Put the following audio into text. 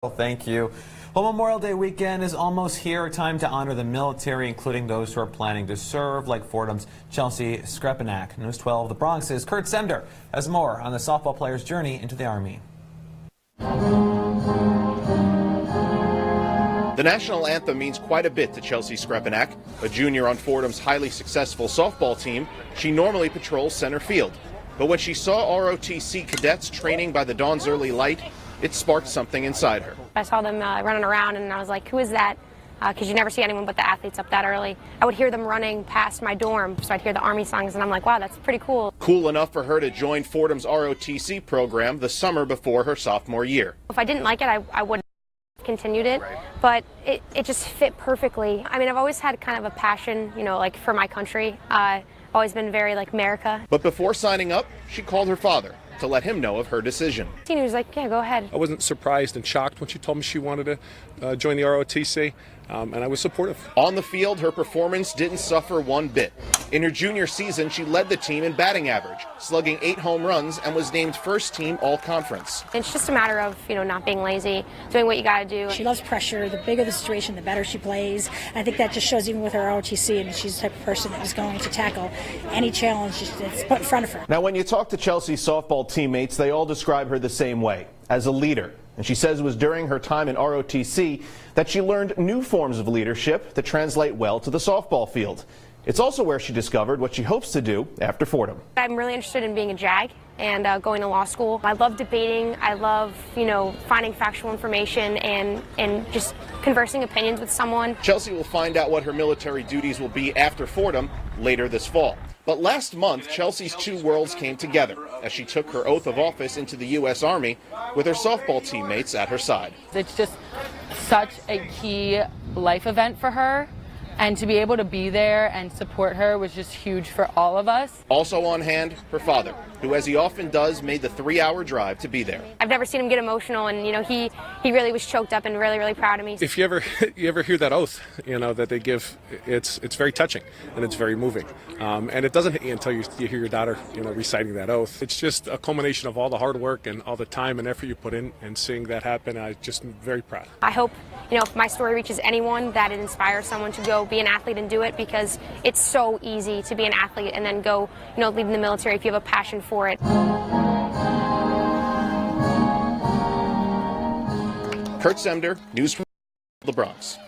Well, thank you. Well, Memorial Day weekend is almost here. A time to honor the military, including those who are planning to serve, like Fordham's Chelsea Skrepenak. News 12, the Bronx's Kurt Semder has more on the softball player's journey into the Army. The national anthem means quite a bit to Chelsea Skrepenak. A junior on Fordham's highly successful softball team, she normally patrols center field. But when she saw ROTC cadets training by the dawn's early light, it sparked something inside her. I saw them running around and I was like, who is that? Because you never see anyone but the athletes up that early. I would hear them running past my dorm, so I'd hear the Army songs, and I'm like, wow, that's pretty cool. Cool enough for her to join Fordham's ROTC program the summer before her sophomore year. If I didn't like it, I wouldn't have continued it, but it just fit perfectly. I mean, I've always had kind of a passion, like for my country. I've always been very like America. But before signing up, she called her father to let him know of her decision. He was like, yeah, go ahead. I wasn't surprised and shocked when she told me she wanted to join the ROTC, and I was supportive. On the field, her performance didn't suffer one bit. In her junior season, she led the team in batting average, slugging 8 home runs, and was named first team all-conference. It's just a matter of, not being lazy, doing what you got to do. She loves pressure. The bigger the situation, the better she plays. I think that just shows even with her ROTC, and she's the type of person that is going to tackle any challenge that's put in front of her. Now, when you talk to Chelsea's softball teammates, they all describe her the same way, as a leader. And she says it was during her time in ROTC that she learned new forms of leadership that translate well to the softball field. It's also where she discovered what she hopes to do after Fordham. I'm really interested in being a JAG and going to law school. I love debating. I love, finding factual information and just conversing opinions with someone. Chelsea will find out what her military duties will be after Fordham later this fall. But last month, Chelsea's two worlds came together as she took her oath of office into the U.S. Army with her softball teammates at her side. It's just such a key life event for her, and to be able to be there and support her was just huge for all of us. Also on hand, her father, who, as he often does, made the 3-hour drive to be there. I've never seen him get emotional, and he really was choked up and really, really proud of me. If you ever hear that oath, that they give, it's very touching and it's very moving. And it doesn't hit you until you hear your daughter, reciting that oath. It's just a culmination of all the hard work and all the time and effort you put in, and seeing that happen, I'm just very proud. I hope, if my story reaches anyone, that it inspires someone to go be an athlete and do it, because it's so easy to be an athlete and then go, lead in the military if you have a passion for it. Kurt Semder, News from the Bronx.